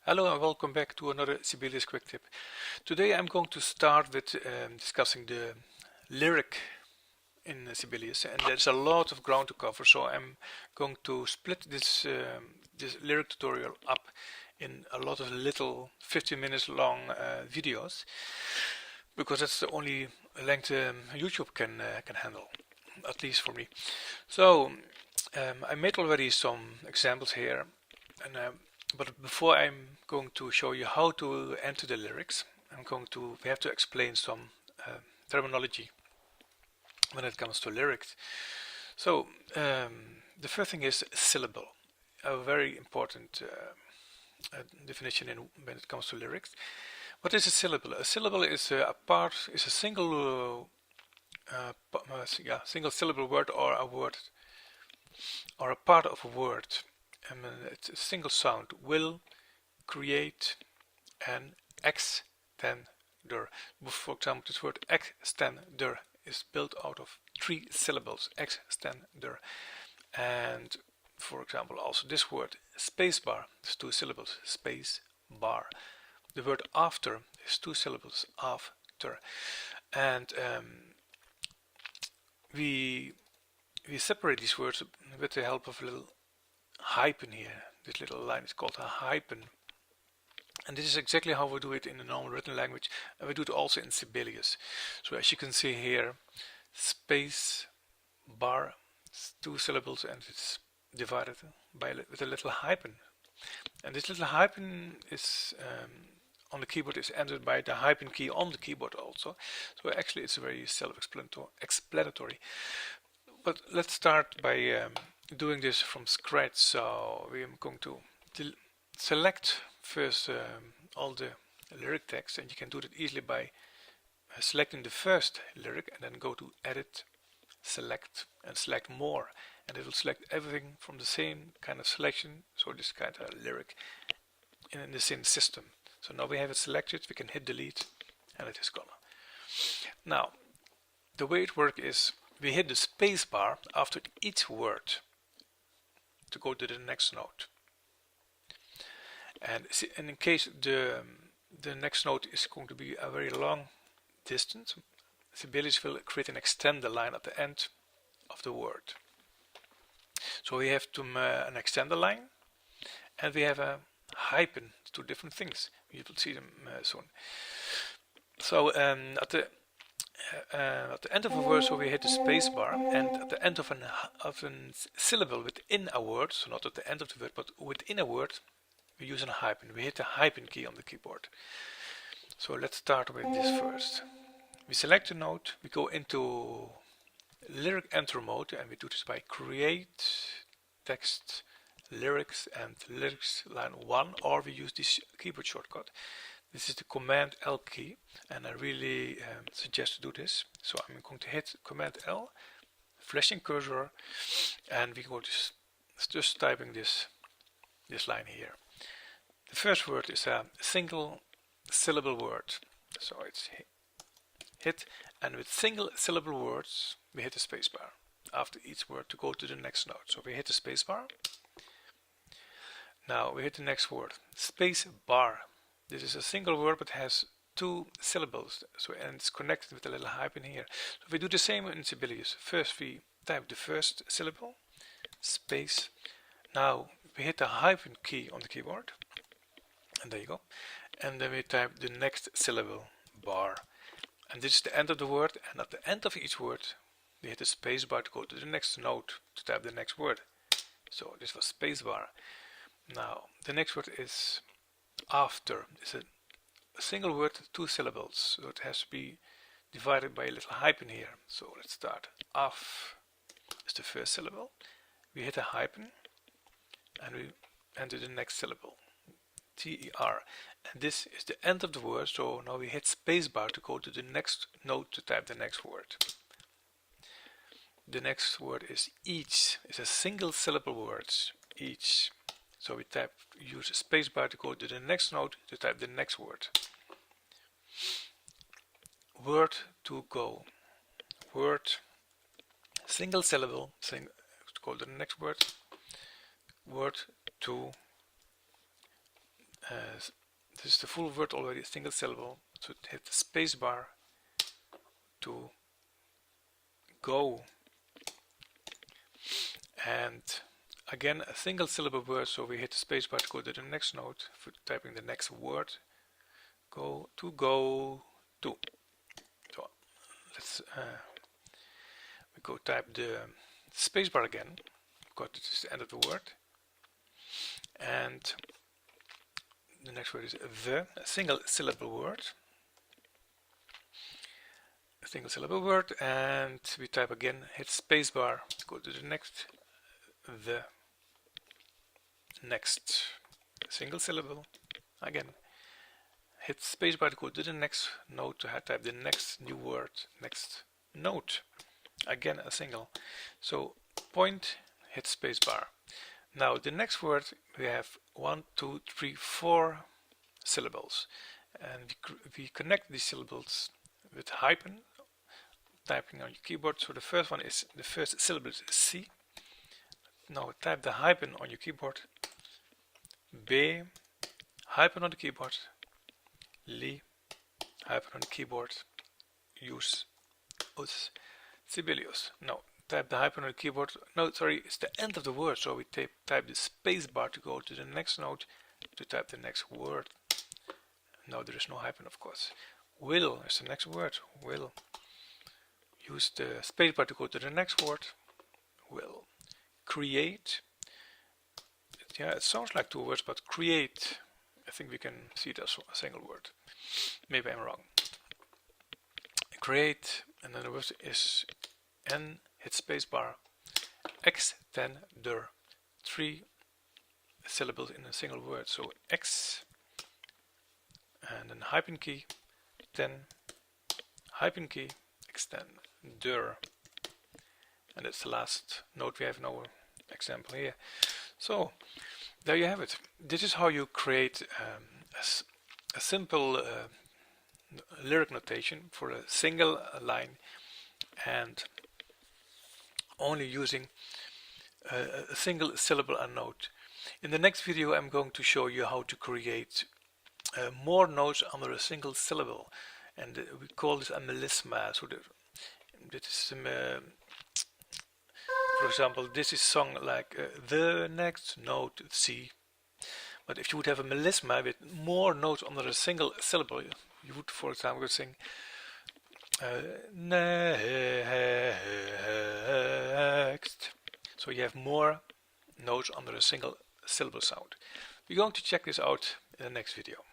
Hello and welcome back to another Sibelius quick tip. Today I'm going to start with discussing the lyric in Sibelius, and there's a lot of ground to cover, so I'm going to split this lyric tutorial up in a lot of little 15 minutes long videos, because that's the only length YouTube can handle, at least for me. So I made already some examples here, and but before I'm going to show you how to enter the lyrics, we have to explain some terminology when it comes to lyrics. So the first thing is syllable, a very important definition when it comes to lyrics. What is a syllable? A syllable is a single single syllable word, or a word, or a part of a word. It's a single sound: will, create, and extender. For example, this word extender is built out of 3 syllables, extender. And for example, also this word spacebar is 2 syllables, space bar. The word after is 2 syllables, after. And we separate these words with the help of a little hyphen here. This little line is called a hyphen, and this is exactly how we do it in the normal written language, and we do it also in Sibelius. So as you can see here, space bar, 2 syllables, and it's divided with a little hyphen, and this little hyphen is on the keyboard is entered by the hyphen key on the keyboard also. So actually it's very self-explanatory. But let's start by doing this from scratch. So we are going to select first all the lyric text, and you can do that easily by selecting the first lyric and then go to edit, select, and select more, and it will select everything from the same kind of selection, so this kind of lyric in the same system. So now we have it selected, we can hit delete, and it is gone. Now the way it works is we hit the space bar after each word to go to the next note. And in case the next note is going to be a very long distance, Sibelius will create an extender line at the end of the word. So we have an extender line, and we have a hyphen, 2 different things. You will see them soon. So at the end of a word, so we hit the space bar, and at the end of a syllable within a word, so not at the end of the word, but within a word, we use a hyphen. We hit the hyphen key on the keyboard. So let's start with this first. We select a note, we go into lyric enter mode, and we do this by create text lyrics and lyrics line 1, or we use this keyboard shortcut. This is the Command L key, and I really suggest to do this. So I'm going to hit Command L, flashing cursor, and we go just typing this line here. The first word is a single syllable word, so it's hit, and with single syllable words we hit the spacebar after each word to go to the next note. So we hit the spacebar. Now we hit the next word, space bar. This is a single word but has 2 syllables, and it's connected with a little hyphen here. So we do the same in Sibelius. First we type the first syllable, space. Now we hit the hyphen key on the keyboard, and there you go. And then we type the next syllable, bar. And this is the end of the word, and at the end of each word we hit the space bar to go to the next note to type the next word. So this was space bar. Now the next word is after. It's a single word, 2 syllables, so it has to be divided by a little hyphen here. So let's start. Af is the first syllable. We hit a hyphen and we enter the next syllable, ter, and this is the end of the word. So now we hit spacebar to go to the next note to type the next word. The next word is each. It's a single syllable word, each. So we use a spacebar to go to the next note to type the next word. Word to go. Word, single syllable, to go to the next word. Word to this is the full word already, single syllable. So hit the space bar to go. And again, a single syllable word, so we hit the space bar to go to the next note for typing the next word. Go to. So let's we go type the space bar again, because this is the end of the word. And the next word is a single syllable word. A single syllable word, and we type again, hit spacebar, go to the next, the next single syllable. Again, hit spacebar to go to the next note to type the next new word, next note. Again, a single. So point, hit spacebar. Now the next word, we have 1, 2, 3, 4 syllables, and we connect these syllables with hyphen, typing on your keyboard. So the first one is, the first syllable is C. Now type the hyphen on your keyboard, B, hyphen on the keyboard, Li, hyphen on the keyboard, use, us, Sibelius. Now type the hyphen on the keyboard. No, sorry, it's the end of the word, so we type the space bar to go to the next note to type the next word. Now there is no hyphen, of course. Will is the next word. Will. Use the space bar to go to the next word. Will. Create. Yeah, it sounds like two words, but create, I think we can see it as a single word. Maybe I'm wrong. Create, and then the word is N, hit spacebar, extender, 3 syllables in a single word. So X, and then hyphen key, then hyphen key, extender. And that's the last note we have in our example here. So there you have it. This is how you create a simple lyric notation for a single line, and only using a single syllable and note. In the next video I'm going to show you how to create more notes under a single syllable, and we call this a melisma. So that is for example, this is sung like the next note C. But if you would have a melisma with more notes under a single syllable, you would, for example, sing next. So you have more notes under a single syllable sound. We're going to check this out in the next video.